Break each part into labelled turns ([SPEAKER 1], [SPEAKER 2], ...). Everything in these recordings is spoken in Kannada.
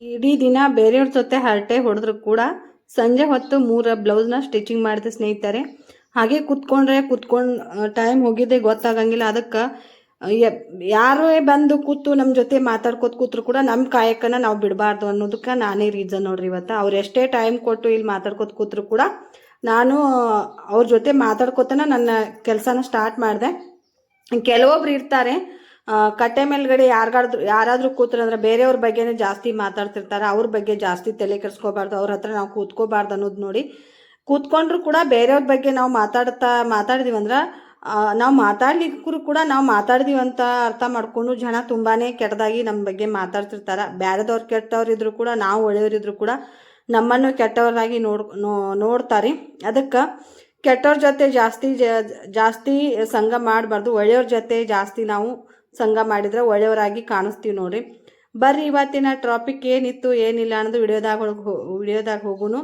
[SPEAKER 1] ಇಡೀ ದಿನ ಬೇರೆಯವ್ರ ಜೊತೆ ಹರಟೆ ಹೊಡೆದ್ರು ಕೂಡ ಸಂಜೆ ಹೊತ್ತು 3 ಬ್ಲೌಸ್ನ ಸ್ಟಿಚಿಂಗ್ ಮಾಡಿದೆ ಸ್ನೇಹಿತರೆ. ಹಾಗೆ ಕುತ್ಕೊಂಡು ಟೈಮ್ ಹೋಗಿದ್ದೆ ಗೊತ್ತಾಗಂಗಿಲ್ಲ. ಅದಕ್ಕೆ ಯಾರೇ ಬಂದು ಕೂತು ನಮ್ಮ ಜೊತೆ ಮಾತಾಡ್ಕೋತ ಕೂತ್ರು ಕೂಡ ನಮ್ಮ ಕಾಯಕನ ನಾವು ಬಿಡಬಾರ್ದು ಅನ್ನೋದಕ್ಕೆ ನಾನೇ ರೀಸನ್ ನೋಡ್ರಿ. ಇವತ್ತು ಅವ್ರು ಎಷ್ಟೇ ಟೈಮ್ ಕೊಟ್ಟು ಇಲ್ಲಿ ಮಾತಾಡ್ಕೋತ ಕೂತ್ರು ಕೂಡ ನಾನು ಅವ್ರ ಜೊತೆ ಮಾತಾಡ್ಕೋತನ ನನ್ನ ಕೆಲಸನ ಸ್ಟಾರ್ಟ್ ಮಾಡಿದೆ. ಕೆಲವೊಬ್ರು ಇರ್ತಾರೆ ಕಟ್ಟೆ ಮೇಲ್ಗಡೆ ಯಾರಾದ್ರೂ ಕೂತ್ರಂದ್ರೆ ಬೇರೆಯವ್ರ ಬಗ್ಗೆನೇ ಜಾಸ್ತಿ ಮಾತಾಡ್ತಿರ್ತಾರೆ. ಅವ್ರ ಬಗ್ಗೆ ಜಾಸ್ತಿ ತಲೆ ಕೆಡಿಸ್ಕೋಬಾರ್ದು, ಅವ್ರ ಹತ್ರ ನಾವು ಕೂತ್ಕೋಬಾರ್ದು ಅನ್ನೋದು ನೋಡಿ. ಕೂತ್ಕೊಂಡ್ರು ಕೂಡ ಬೇರೆಯವ್ರ ಬಗ್ಗೆ ನಾವು ಮಾತಾಡಿದೀವಂದ್ರೆ ನಾವು ಮಾತಾಡ್ಲಿಕ್ಕೂ ಕೂಡ ನಾವು ಮಾತಾಡಿದೀವಂತ ಅರ್ಥ ಮಾಡ್ಕೊಂಡು ಜನ ತುಂಬಾನೇ ಕೆಟ್ಟದಾಗಿ ನಮ್ಮ ಬಗ್ಗೆ ಮಾತಾಡ್ತಿರ್ತಾರೆ. ಬೇರೆದವ್ರು ಕೆಟ್ಟವ್ರಿದ್ರು ಕೂಡ ನಾವು ಒಳ್ಳೆಯವರಿದ್ರು ಕೂಡ ನಮ್ಮನ್ನು ಕೆಟ್ಟವರಾಗಿ ನೋಡ್ತಾರೆ. ಅದಕ್ಕೆ ಕೆಟ್ಟವ್ರ ಜೊತೆ ಜಾಸ್ತಿ ಸಂಘ ಮಾಡಬಾರ್ದು. ಒಳ್ಳೆಯವ್ರ ಜೊತೆ ಜಾಸ್ತಿ ನಾವು ಸಂಘ ಮಾಡಿದ್ರೆ ಒಳ್ಳೆಯವರಾಗಿ ಕಾಣಿಸ್ತೀವಿ ನೋಡ್ರಿ. ಬರ್ರಿ ಇವತ್ತಿನ ಟಾಪಿಕ್ ಏನಿತ್ತು ಏನಿಲ್ಲ ಅನ್ನೋದು ವಿಡಿಯೋದಾಗ ಹೋಗುನು.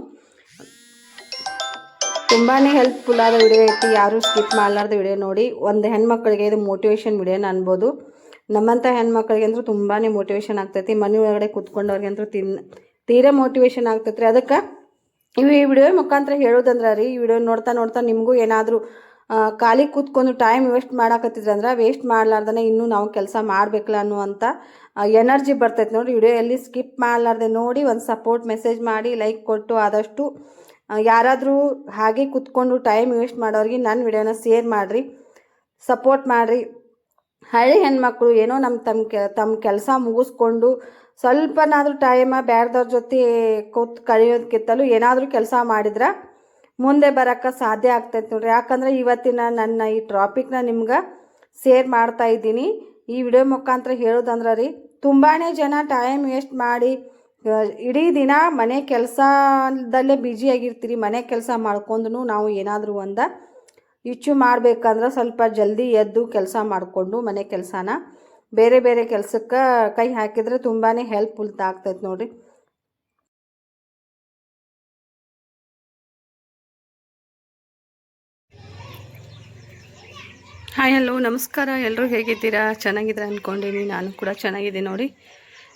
[SPEAKER 1] ತುಂಬಾ ಹೆಲ್ಪ್ಫುಲ್ ಆದ ವಿಡಿಯೋ ಐತಿ, ಯಾರು ಸ್ಕಿಪ್ ಮಾಡಲಾರ್ದ ವಿಡಿಯೋ ನೋಡಿ. ಒಂದು ಹೆಣ್ಮಕ್ಳಿಗೆ ಇದು ಮೋಟಿವೇಶನ್ ವಿಡಿಯೋನ ಅನ್ಬೋದು. ನಮ್ಮಂಥ ಹೆಣ್ಮಕ್ಳಿಗೆ ಅಂದ್ರೂ ತುಂಬಾ ಮೋಟಿವೇಶನ್ ಆಗ್ತೈತಿ. ಮನೆ ಒಳಗಡೆ ಕೂತ್ಕೊಂಡವ್ರಿಗೆ ಅಂದ್ರೂ ತೀರಾ ಮೋಟಿವೇಶನ್ ಆಗ್ತೈತ್ರಿ. ಅದಕ್ಕೆ ಈ ವಿಡಿಯೋ ಮುಖಾಂತರ ಹೇಳೋದಂದ್ರೆ ರೀ, ಈ ವಿಡಿಯೋ ನೋಡ್ತಾ ನಿಮಗೂ ಏನಾದರೂ ಖಾಲಿ ಕೂತ್ಕೊಂಡು ಟೈಮ್ ವೇಸ್ಟ್ ಮಾಡಾಕತ್ತಿದ್ರಂದ್ರೆ ವೇಸ್ಟ್ ಮಾಡಲಾರ್ದೇ ಇನ್ನೂ ನಾವು ಕೆಲಸ ಮಾಡಬೇಕಲ್ಲ ಅನ್ನುವಂಥ ಎನರ್ಜಿ ಬರ್ತೈತೆ ನೋಡಿರಿ. ವಿಡಿಯೋ ಎಲ್ಲಿ ಸ್ಕಿಪ್ ಮಾಡಲಾರ್ದೆ ನೋಡಿ, ಒಂದು ಸಪೋರ್ಟ್ ಮೆಸೇಜ್ ಮಾಡಿ ಲೈಕ್ ಕೊಟ್ಟು ಆದಷ್ಟು ಯಾರಾದರೂ ಹಾಗೆ ಕೂತ್ಕೊಂಡು ಟೈಮ್ ವೇಸ್ಟ್ ಮಾಡೋರಿಗೆ ನನ್ನ ವಿಡಿಯೋನ ಶೇರ್ ಮಾಡಿರಿ, ಸಪೋರ್ಟ್ ಮಾಡಿರಿ. ಹಳ್ಳಿ ಹೆಣ್ಮಕ್ಳು ಏನೋ ತಮ್ಮ ಕೆಲಸ ಮುಗಿಸ್ಕೊಂಡು ಸ್ವಲ್ಪನಾದರೂ ಟೈಮ ಬೇರೆದವ್ರ ಜೊತೆ ಕಳೆಯೋದಕ್ಕಿಂತಲೂ ಏನಾದರೂ ಕೆಲಸ ಮಾಡಿದ್ರೆ ಮುಂದೆ ಬರೋಕ್ಕೆ ಸಾಧ್ಯ ಆಗ್ತೈತೆ ನೋಡ್ರಿ. ಯಾಕಂದರೆ ಇವತ್ತಿನ ನನ್ನ ಈ ಟಾಪಿಕ್ನ ನಿಮ್ಗೆ ಶೇರ್ ಮಾಡ್ತಾ ಇದ್ದೀನಿ. ಈ ವಿಡಿಯೋ ಮುಖಾಂತರ ಹೇಳೋದಂದ್ರೆ ರೀ, ತುಂಬಾ ಜನ ಟೈಮ್ ವೇಸ್ಟ್ ಮಾಡಿ ಇಡೀ ದಿನ ಮನೆ ಕೆಲಸದಲ್ಲೇ ಬ್ಯುಸಿಯಾಗಿರ್ತೀರಿ. ಮನೆ ಕೆಲಸ ಮಾಡ್ಕೊಂಡು ನಾವು ಏನಾದರೂ ಒಂದು ಇಚ್ಚು ಮಾಡಬೇಕಂದ್ರೆ ಸ್ವಲ್ಪ ಜಲ್ದಿ ಎದ್ದು ಕೆಲಸ ಮಾಡಿಕೊಂಡು ಮನೆ ಕೆಲಸನ ಬೇರೆ ಕೆಲಸಕ್ಕೆ ಕೈ ಹಾಕಿದರೆ ತುಂಬಾ ಹೆಲ್ಪ್ಫುಲ್ ಆಗ್ತೈತೆ ನೋಡಿರಿ. ಹಾಯ್ ಹಲೋ ನಮಸ್ಕಾರ, ಎಲ್ಲರೂ ಹೇಗಿದ್ದೀರಾ? ಚೆನ್ನಾಗಿದ್ದೀರಾ ಅಂದ್ಕೊಂಡೀನಿ. ನಾನು ಕೂಡ ಚೆನ್ನಾಗಿದ್ದೀನಿ ನೋಡಿ.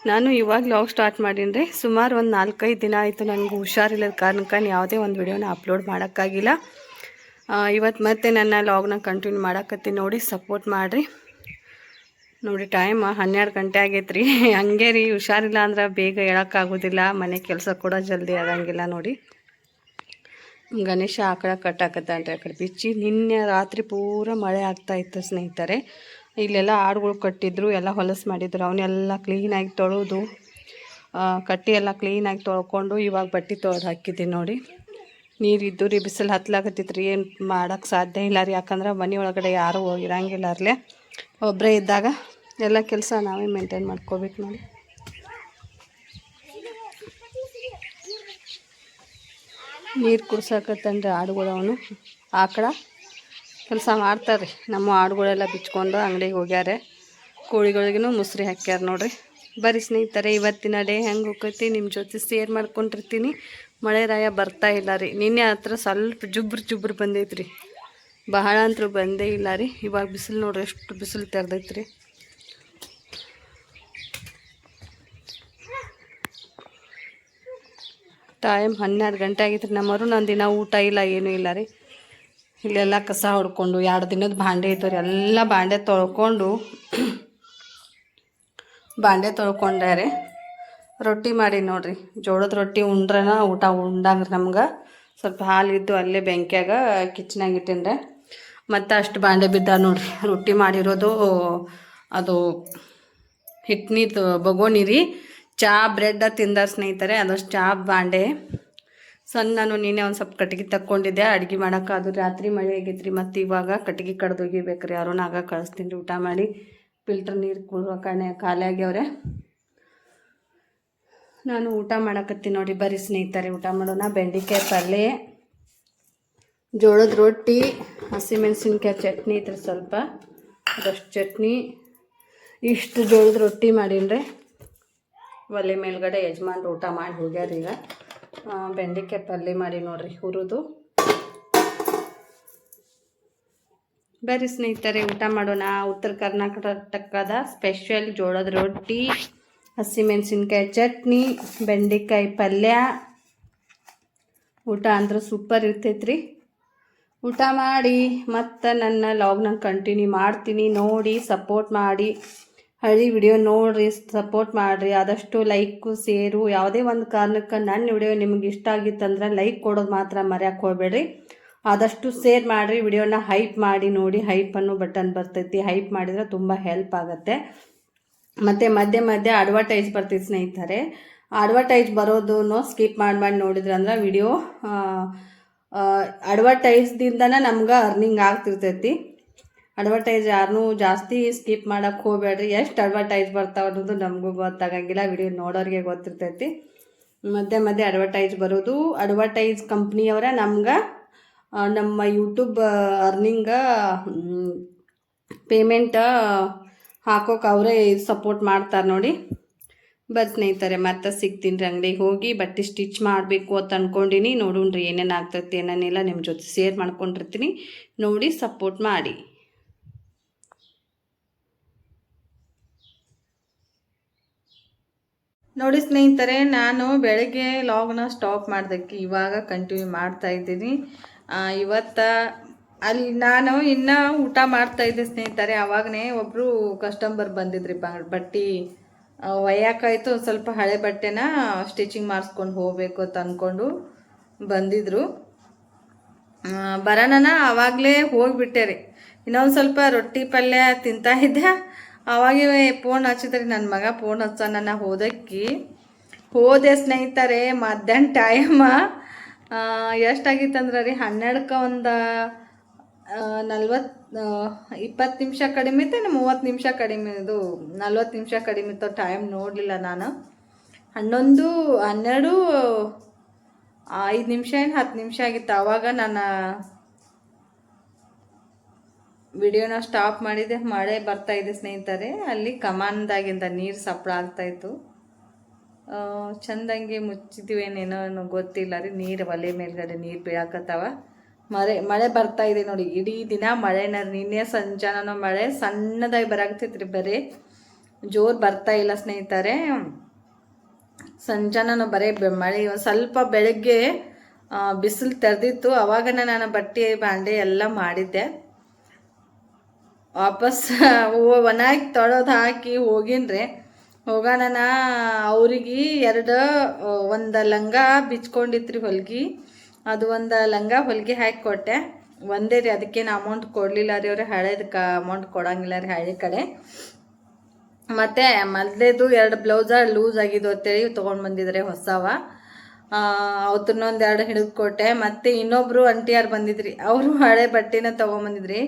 [SPEAKER 1] ನಾನು ಇವಾಗ ಲಾಗ್ ಸ್ಟಾರ್ಟ್ ಮಾಡೀನಿ. ಸುಮಾರು ಒಂದು 4-5 ದಿನ ಆಯಿತು ನನಗೆ ಹುಷಾರಿಲ್ಲದ ಕಾರಣಕ್ಕೆ ಯಾವುದೇ ಒಂದು ವಿಡಿಯೋನ ಅಪ್ಲೋಡ್ ಮಾಡೋಕ್ಕಾಗಿಲ್ಲ. ಇವತ್ತು ಮತ್ತೆ ನನ್ನ ಲಾಗ್ನ ಕಂಟಿನ್ಯೂ ಮಾಡೋಕತ್ತೀನಿ ನೋಡಿ, ಸಪೋರ್ಟ್ ಮಾಡಿರಿ ನೋಡಿ. ಟೈಮ್ 12 ಗಂಟೆ ಆಗೈತೆ ರೀ. ಹಂಗೆ ರೀ, ಹುಷಾರಿಲ್ಲ ಅಂದ್ರೆ ಬೇಗ ಹೇಳೋಕ್ಕಾಗೋದಿಲ್ಲ, ಮನೆ ಕೆಲಸ ಕೂಡ ಜಲ್ದಿ ಆಗಂಗಿಲ್ಲ ನೋಡಿ. ಗಣೇಶ ಆ ಕಡೆ ಕಟ್ಟಾಕತ್ತನ್ರಿ, ಆ ಕಡೆ ಬಿಚ್ಚಿ. ನಿನ್ನೆ ರಾತ್ರಿ ಪೂರ ಮಳೆ ಆಗ್ತಾಯಿತ್ತು ಸ್ನೇಹಿತರೆ. ಇಲ್ಲೆಲ್ಲ ಆಡುಗಳು ಕಟ್ಟಿದ್ರು, ಎಲ್ಲ ಹೊಲಸು ಮಾಡಿದ್ರು. ಅವನ್ನೆಲ್ಲ ಕ್ಲೀನಾಗಿ ತೊಳೆದು ಕಟ್ಟಿ ಎಲ್ಲ ಕ್ಲೀನಾಗಿ ತೊಳ್ಕೊಂಡು ಇವಾಗ ಬಟ್ಟೆ ತೊಳೆದು ಹಾಕಿದ್ದೀನಿ ನೋಡಿ. ನೀರಿದ್ದು ರೀ, ಬಿಸಿಲು ಹತ್ಲಾಕತ್ತಿತ್ತು ರೀ, ಏನು ಮಾಡೋಕ್ಕೆ ಸಾಧ್ಯ ಇಲ್ಲ ರೀ. ಯಾಕಂದ್ರೆ ಮನೆ ಒಳಗಡೆ ಯಾರೂ ಇರಂಗಿಲ್ಲ ಅರ್ಲೆ. ಒಬ್ಬರೇ ಇದ್ದಾಗ ಎಲ್ಲ ಕೆಲಸ ನಾವೇ ಮೇಂಟೈನ್ ಮಾಡ್ಕೋಬೇಕು ನೋಡಿ. ನೀರು ಕುಡ್ಸಕತ್ತನ್ರಿ ಆಡುಗಳು. ಅವನು ಆಕಳ ಕೆಲಸ ಮಾಡ್ತಾರೆ. ನಮ್ಮ ಆಡುಗಳೆಲ್ಲ ಬಿಚ್ಕೊಂಡು ಅಂಗಡಿಗೆ ಹೋಗ್ಯಾರೆ. ಕೋಳಿಗಳಿಗೂ ಮುಸ್ರಿ ಹಾಕ್ಯಾರ ನೋಡ್ರಿ. ಬರೀ ಸ್ನೇಹಿತರೆ, ಇವತ್ತಿನ ಡೇ ಹೆಂಗೆ ಹೋಗ್ತೈತಿ ನಿಮ್ಮ ಜೊತೆ ಶೇರ್ ಮಾಡ್ಕೊಂಡಿರ್ತೀನಿ. ಮಳೆ ರಾಯ ಬರ್ತಾ ಇಲ್ಲ ರೀ. ನಿನ್ನೆ ಹತ್ರ ಸ್ವಲ್ಪ ಜುಬ್ರು ಬಂದೈತ್ರಿ, ಬಹಳ ಅಂತೂ ಬಂದೇ ಇಲ್ಲ ರೀ. ಇವಾಗ ಬಿಸಿಲು ನೋಡ್ರಿ, ಎಷ್ಟು ಬಿಸಿಲು ತೆರೆದೈತ್ರಿ. ಟೈಮ್ 12 ಗಂಟೆ ಆಗಿತ್ತು. ನಮ್ಮವರು ನಾನು ದಿನ ಊಟ ಇಲ್ಲ, ಏನೂ ಇಲ್ಲ ರೀ. ಇಲ್ಲೆಲ್ಲ ಕಸ ಹೊಡ್ಕೊಂಡು 2 ದಿನದ ಬಾಂಡೆ ಇದ್ದವ್ರು ಎಲ್ಲ ಬಾಂಡೆ ತೊಳ್ಕೊಂಡಾರೆ. ರೊಟ್ಟಿ ಮಾಡಿ ನೋಡ್ರಿ, ಜೋಳದ ರೊಟ್ಟಿ ಉಂಡ್ರನ ಊಟ ಉಂಡಂಗ್ರಿ. ನಮ್ಗೆ ಸ್ವಲ್ಪ ಹಾಲಿದ್ದು ಅಲ್ಲೇ ಬೆಂಕಿಯಾಗ ಕಿಚನಾಗ ಇಟ್ಟಿನ್ರೆ. ಮತ್ತು ಅಷ್ಟು ಬಾಂಡೆ ಬಿದ್ದ ನೋಡ್ರಿ. ರೊಟ್ಟಿ ಮಾಡಿರೋದು ಅದು ಹಿಟ್ಟಿನಿದ್ದು ಬಗೋಣಿ ರೀ. ಚಾ ಬ್ರೆಡ್ ತಿಂದಾರ ಸ್ನೇಹಿತರೆ, ಅದಷ್ಟು ಚಾ ಬಾಂಡೆ ನಾನು ನೀನೇ ಒಂದು ಸ್ವಲ್ಪ ಕಟ್ಟಿಗೆ ತಕ್ಕೊಂಡಿದ್ದೆ ಅಡುಗೆ ಮಾಡೋಕೆ. ಅದು ರಾತ್ರಿ ಮಳೆ ಆಗೈತ್ರಿ. ಮತ್ತು ಇವಾಗ ಕಟ್ಟಿಗೆ ಕಡ್ದೋಗಿಬೇಕ್ರಿ. ಯಾರೋನಾಗ ಕಳಿಸ್ತೀನಿ ರೀ ಊಟ ಮಾಡಿ. ಫಿಲ್ಟರ್ ನೀರು ಕುಡಿಯೋ ಖಾಲಿ ಆಗ್ಯವ್ರೆ. ನಾನು ಊಟ ಮಾಡಕತ್ತೀನಿ ನೋಡಿ. ಬರೀ ಸ್ನೇಹಿತರೆ, ಊಟ ಮಾಡೋಣ. ಬೆಂಡೆಕಾಯಿ ಪಲ್ಯ, ಜೋಳದ ರೊಟ್ಟಿ, ಹಸಿಮೆಣಸಿನ್ಕಾಯಿ ಚಟ್ನಿ ಇದ್ರೆ ಸ್ವಲ್ಪ, ಅದಷ್ಟು ಚಟ್ನಿ, ಇಷ್ಟು ಜೋಳದ ರೊಟ್ಟಿ ಮಾಡೀನಿ. ಒಲೆ ಮೇಲ್ಗಡೆ ಯಜಮಾನ್ರು ಊಟ ಮಾಡಿ ಹೋಗ್ಯಾರ. ಈಗ ಬೆಂಡೆಕಾಯಿ ಪಲ್ಯ ಮಾಡಿ ನೋಡ್ರಿ, ಹುರಿದು. ಬರ್ರಿ ಸ್ನೇಹಿತರೆ, ಊಟ ಮಾಡೋಣ. ಉತ್ತರ ಕರ್ನಾಟಕದ ಸ್ಪೆಷಲ್ ಜೋಳದ ರೊಟ್ಟಿ, ಹಸಿಮೆಣಸಿನ್ಕಾಯಿ ಚಟ್ನಿ, ಬೆಂಡೆಕಾಯಿ ಪಲ್ಯ. ಊಟ ಅಂದ್ರೆ ಸೂಪರ್ ಇರ್ತೈತ್ರಿ. ಊಟ ಮಾಡಿ ಮತ್ತು ನನ್ನ ಲಾಗ್ನ ಕಂಟಿನ್ಯೂ ಮಾಡ್ತೀನಿ. ನೋಡಿ ಸಪೋರ್ಟ್ ಮಾಡಿ, ಹಳ್ಳಿ ವಿಡಿಯೋ ನೋಡಿರಿ, ಸಪೋರ್ಟ್ ಮಾಡಿರಿ. ಆದಷ್ಟು ಲೈಕು ಶೇರು, ಯಾವುದೇ ಒಂದು ಕಾರಣಕ್ಕೆ ನನ್ನ ವಿಡಿಯೋ ನಿಮಗೆ ಇಷ್ಟ ಆಗಿತ್ತಂದ್ರೆ ಲೈಕ್ ಕೊಡೋದು ಮಾತ್ರ ಮರ್ಯಾಕೆ ಹೋಗ್ಬೇಡ್ರಿ. ಆದಷ್ಟು ಶೇರ್ ಮಾಡಿರಿ. ವಿಡಿಯೋನ ಹೈಪ್ ಮಾಡಿ ನೋಡಿ. ಹೈಪ್ ಅನ್ನೋ ಬಟನ್ ಬರ್ತೈತಿ, ಹೈಪ್ ಮಾಡಿದರೆ ತುಂಬ ಹೆಲ್ಪ್ ಆಗುತ್ತೆ. ಮತ್ತು ಮಧ್ಯೆ ಮಧ್ಯೆ ಅಡ್ವರ್ಟೈಸ್ ಬರ್ತಿತ್ತು ಸ್ನೇಹಿತರೆ. ಅಡ್ವರ್ಟೈಸ್ ಬರೋದನ್ನು ಸ್ಕಿಪ್ ಮಾಡಿ ನೋಡಿದ್ರಂದ್ರೆ ವಿಡಿಯೋ ಅಡ್ವರ್ಟೈಸ್ದಿಂದನೇ ನಮ್ಗೆ ಅರ್ನಿಂಗ್ ಆಗ್ತಿರ್ತೈತಿ. ಅಡ್ವರ್ಟೈಸ್ ಯಾರನ್ನೂ ಜಾಸ್ತಿ ಸ್ಕಿಪ್ ಮಾಡೋಕ್ಕೆ ಹೋಗ್ಬೇಡ್ರಿ. ಎಷ್ಟು ಅಡ್ವರ್ಟೈಸ್ ಬರ್ತಾವೆ ಅನ್ನೋದು ನಮಗೂ ಗೊತ್ತಾಗಂಗಿಲ್ಲ, ವಿಡಿಯೋ ನೋಡೋರಿಗೆ ಗೊತ್ತಿರ್ತೈತಿ. ಮಧ್ಯೆ ಮಧ್ಯೆ ಅಡ್ವರ್ಟೈಸ್ ಬರೋದು, ಅಡ್ವರ್ಟೈಸ್ ಕಂಪ್ನಿಯವರ ನಮ್ಗೆ ನಮ್ಮ ಯೂಟ್ಯೂಬ್ ಅರ್ನಿಂಗ ಪೇಮೆಂಟ್ ಹಾಕೋಕೆ ಅವರೇ ಸಪೋರ್ಟ್ ಮಾಡ್ತಾರೆ ನೋಡಿ. ಬಸ್ ಸ್ನೇಹಿತರೆ, ಮತ್ತೆ ಸಿಗ್ತೀನಿ ರೀ. ಅಂಗಡಿಗೆ ಹೋಗಿ ಬಟ್ಟೆ ಸ್ಟಿಚ್ ಮಾಡಬೇಕು ಅಂತ ಅಂದ್ಕೊಂಡಿನಿ. ನೋಡೋಣ್ರಿ ಏನೇನು ಆಗ್ತೈತಿ ಏನೇನಿಲ್ಲ, ನಿಮ್ಮ ಜೊತೆ ಶೇರ್ ಮಾಡ್ಕೊಂಡಿರ್ತೀನಿ. ನೋಡಿ ಸಪೋರ್ಟ್ ಮಾಡಿ. ನೋಡಿ ಸ್ನೇಹಿತರೆ, ನಾನು ಬೆಳಗ್ಗೆ ಲಾಗ್ನ ಸ್ಟಾಪ್ ಮಾಡೋದಕ್ಕೆ ಇವಾಗ ಕಂಟಿನ್ಯೂ ಮಾಡ್ತಾ ಇದ್ದೀನಿ. ಇವತ್ತು ಅಲ್ಲಿ ನಾನು ಇನ್ನೂ ಊಟ ಮಾಡ್ತಾಯಿದ್ದೆ ಸ್ನೇಹಿತರೆ. ಆವಾಗನೇ ಒಬ್ಬರು ಕಸ್ಟಮರ್ ಬಂದಿದ್ರಿ, ಬಟ್ಟೆ ಒಯ್ಯಾಕಾಯ್ತು. ಸ್ವಲ್ಪ ಹಳೆ ಬಟ್ಟೆನ ಸ್ಟಿಚಿಂಗ್ ಮಾಡಿಸ್ಕೊಂಡು ಹೋಗಬೇಕು ಅಂತ ಅಂದ್ಕೊಂಡು ಬಂದಿದ್ರು. ಬರೋಣ ಆವಾಗಲೇ ಹೋಗಿಬಿಟ್ಟೆ ರೀ. ಇನ್ನೊಂದು ಸ್ವಲ್ಪ ರೊಟ್ಟಿ ಪಲ್ಯ ತಿಂತಾಯಿದ್ದೆ. ಅವಾಗೇ ಫೋನ್ ಹಚ್ಚಿದ್ರಿ ನನ್ನ ಮಗ. ಫೋನ್ ಹಚ್ಚ ನನ್ನ ಹೋದೆ ಸ್ನೇಹಿತರೆ. ಮಧ್ಯಾಹ್ನ ಟೈಮ ಎಷ್ಟಾಗಿತ್ತಂದ್ರೆ ರೀ 12ಕ್ಕೆ ಒಂದು 20 ನಿಮಿಷ ಕಡಿಮೆ ಇತ್ತು, 30 ನಿಮಿಷ ಕಡಿಮೆ, ಇದು 40 ನಿಮಿಷ ಕಡಿಮೆ ಇತ್ತು. ಟೈಮ್ ನೋಡಲಿಲ್ಲ ನಾನು. 11, 12, 5 ನಿಮಿಷ ಏನು 10 ನಿಮಿಷ ಆಗಿತ್ತು. ಆವಾಗ ನಾನು ವಿಡಿಯೋನ ಸ್ಟಾಪ್ ಮಾಡಿದೆ. ಮಳೆ ಬರ್ತಾಯಿದೆ ಸ್ನೇಹಿತರೆ. ಅಲ್ಲಿ ಕಮಾನ್ದಾಗಿಂದ ನೀರು ಸಪ್ಳ ಆಗ್ತಾಯಿತ್ತು. ಚೆಂದಂಗೆ ಮುಚ್ಚಿದ್ವೇನೇನೋ ಗೊತ್ತಿಲ್ಲ ರೀ. ನೀರು ಒಲೆ ಮೇಲ್ಗಡೆ ನೀರು ಬೀಳಾಕತ್ತಾವ. ಮಳೆ ಬರ್ತಾ ಇದೆ ನೋಡಿ. ಇಡೀ ದಿನ ಮಳೆನ, ನಿನ್ನೆ ಸಂಜಾನ ಮಳೆ ಸಣ್ಣದಾಗಿ ಬರಾಕತ್ತೈತ್ರಿ, ಬರೀ ಜೋರು ಬರ್ತಾ ಇಲ್ಲ ಸ್ನೇಹಿತರೆ. ಸಂಜಾನ ಬರೀ ಮಳೆ. ಸ್ವಲ್ಪ ಬೆಳಗ್ಗೆ ಬಿಸಿಲು ತೆರೆದಿತ್ತು. ಅವಾಗ ನಾನು ಬಟ್ಟೆ ಬಾಂಡೆ ಎಲ್ಲ ಮಾಡಿದ್ದೆ. ವಾಪಸ್ ಒಣಗಿ ತೊಳೆದು ಹಾಕಿ ಹೋಗಿನ್ರಿ. ಹೋಗೋಣ ಅವ್ರಿಗೆ ಒಂದು ಲಂಗ ಬಿಚ್ಕೊಂಡಿತ್ರಿ ಹೊಲ್ಗೆ. ಅದು ಒಂದು ಲಂಗ ಹೊಲಿಗೆ ಹಾಕಿ ಕೊಟ್ಟೆ. ಒಂದೇ ರೀ, ಅದಕ್ಕೇನು ಅಮೌಂಟ್ ಕೊಡಲಿಲ್ಲ ರೀ ಅವ್ರೆ. ಹಳೇದಕ್ಕೆ ಅಮೌಂಟ್ ಕೊಡೋಂಗಿಲ್ಲ ರೀ ಹಳೆ ಕಡೆ. ಮತ್ತು ಮೊದಲೇದು 2 ಬ್ಲೌಸ ಲೂಸ್ ಆಗಿದ್ದು ಅಂತೇಳಿ ತೊಗೊಂಡು ಬಂದಿದ್ದಾರೆ ಹೊಸವ. ಅವತ್ತನ್ನೊಂದು 2 ಹಿಡಿದು ಕೊಟ್ಟೆ. ಮತ್ತು ಇನ್ನೊಬ್ಬರು ಅಂಟಿಯಾರು ಬಂದಿದ್ರಿ, ಅವರು ಹಳೆ ಬಟ್ಟೆನ ತೊಗೊಂಬಂದಿದ್ರಿ.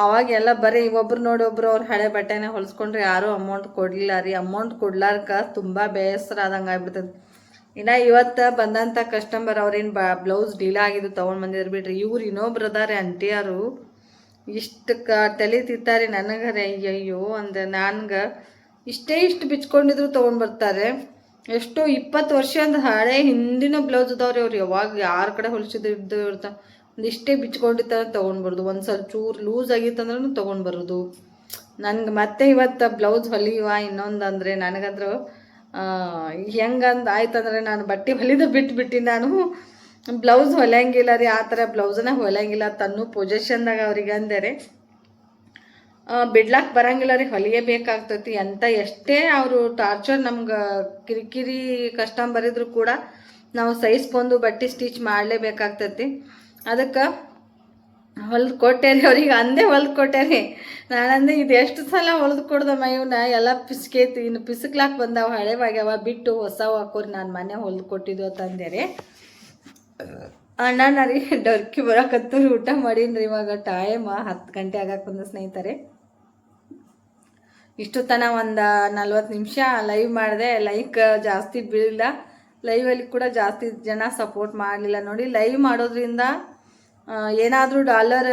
[SPEAKER 1] ಅವಾಗೆಲ್ಲ ಬರೀ ಒಬ್ರು ನೋಡಿ ಒಬ್ರು ಅವ್ರು ಹಳೆ ಬಟ್ಟೆನ ಹೊಲಿಸ್ಕೊಂಡ್ರೆ ಯಾರೂ ಅಮೌಂಟ್ ಕೊಡಲಿಲ್ಲ ರೀ. ಅಮೌಂಟ್ ಕೊಡ್ಲಾರ್ಕ ತುಂಬ ಬೇಸರ ಆದಂಗೆ ಆಗ್ಬಿಡ್ತದೆ. ಇನ್ನು ಇವತ್ತು ಬಂದಂಥ ಕಸ್ಟಮರ್ ಅವ್ರೇನು ಬ್ಲೌಸ್ ಡೀಲ್ ಆಗಿದ್ದು ತೊಗೊಂಡು ಬಂದಿದ್ರು ಬಿಡ್ರಿ. ಇವ್ರು ಇನ್ನೊಬ್ರು ಅದಾರೆ ಅಂಟಿಯಾರು, ಇಷ್ಟು ತಲೆ ತಿಂತಾರೆ ನನಗರೆ. ಅಯ್ಯಯ್ಯೋ ಅಂದೆ. ನನ್ಗೆ ಇಷ್ಟು ಬಿಚ್ಕೊಂಡಿದ್ರು ತೊಗೊಂಡು ಬರ್ತಾರೆ. ಎಷ್ಟೋ 20 ವರ್ಷ ಅಂದ ಹಳೆ ಹಿಂದಿನ ಬ್ಲೌಸ್ ಅದಾವ್ರಿ. ಅವ್ರು ಯಾವಾಗ ಯಾರ ಕಡೆ ಹೊಲಿಸಿದ್ದು ಇರ್ತಾವೆ. ಒಂದಿಷ್ಟೇ ಬಿಚ್ಕೊಂಡಿರ್ತಾರೆ ತೊಗೊಂಡು ಬರೋದು. ಒಂದು ಸ್ವಲ್ಪ ಚೂರು ಲೂಸ್ ಆಗಿತ್ತಂದ್ರೂ ತೊಗೊಂಡು ಬರೋದು. ನನಗೆ ಮತ್ತೆ ಇವತ್ತು ಬ್ಲೌಸ್ ಹೊಲಿಯುವ ಇನ್ನೊಂದು ಅಂದರೆ ನನಗಂದ್ರೂ ಹೆಂಗಂದು ಆಯ್ತಂದ್ರೆ ನಾನು ಬಟ್ಟೆ ಹೊಲಿದು ಬಿಟ್ಬಿಟ್ಟು ನಾನು ಬ್ಲೌಸ್ ಹೊಲಿಯಂಗಿಲ್ಲ ರೀ. ಆ ಥರ ಬ್ಲೌಸನ್ನ ಹೊಲಿಯಂಗಿಲ್ಲ ತನ್ನೂ ಪೊಸಿಷನ್ದಾಗ ಅವ್ರಿಗೆ ಅಂದರೆ ಬಿಡ್ಲಾಕ್ ಬರಂಗಿಲ್ಲ ರೀ. ಹೊಲಿಯಬೇಕಾಗ್ತೈತಿ. ಎಂತ ಎಷ್ಟೇ ಅವರು ಟಾರ್ಚರ್ ನಮ್ಗೆ ಕಿರಿಕಿರಿ ಕಸ್ಟಮರ್ ಇದ್ರೂ ಕೂಡ ನಾವು ಸಹಿಸ್ಕೊಂಡು ಬಟ್ಟೆ ಸ್ಟಿಚ್ ಮಾಡಲೇಬೇಕಾಗ್ತೈತಿ. ಅದಕ್ಕೆ ಹೊಲ್ದು ಕೊಟ್ಟೆ ರೀ ಅವ್ರಿಗೆ. ಅಂದೇ ಹೊಲ್ದು ಕೊಟ್ಟೆ ರೀ. ನಾನಂದೆ ಇದು ಎಷ್ಟು ಸಲ ಹೊಲ್ದು ಕೊಡ್ದಮ್ಮ ಇವನ್ನ, ಎಲ್ಲ ಪಿಸ್ಕೈತಿ, ಇನ್ನು ಪಿಸ್ಕ್ಲಾಕ್ ಬಂದಾವ, ಹಳೆವಾಗ್ಯಾವ, ಬಿಟ್ಟು ಹೊಸವು ಹಾಕೋರಿ, ನಾನು ಮನೆ ಹೊಲ್ದು ಕೊಟ್ಟಿದ್ದು ಅಂತಂದೆ ರೀ. ಅಣ್ಣ ರೀ ಡರ್ಕಿ ಬರೋಕತ್ತೂರಿ. ಊಟ ಮಾಡೀನಿ ಇವಾಗ ಟೈಮ್ 10 ಗಂಟೆ ಆಗಕ್ಕೆ ಬಂದ ಸ್ನೇಹಿತರೆ. ಇಷ್ಟು ತನಕ ಒಂದು 40 ನಿಮಿಷ ಲೈವ್ ಮಾಡಿದೆ. ಲೈಕ್ ಜಾಸ್ತಿ ಬೀಳಿಲ್ಲ. ಲೈವಲ್ಲಿ ಕೂಡ ಜಾಸ್ತಿ ಜನ ಸಪೋರ್ಟ್ ಮಾಡಲಿಲ್ಲ ನೋಡಿ. ಲೈವ್ ಮಾಡೋದ್ರಿಂದ ಏನಾದರೂ ಡಾಲರ್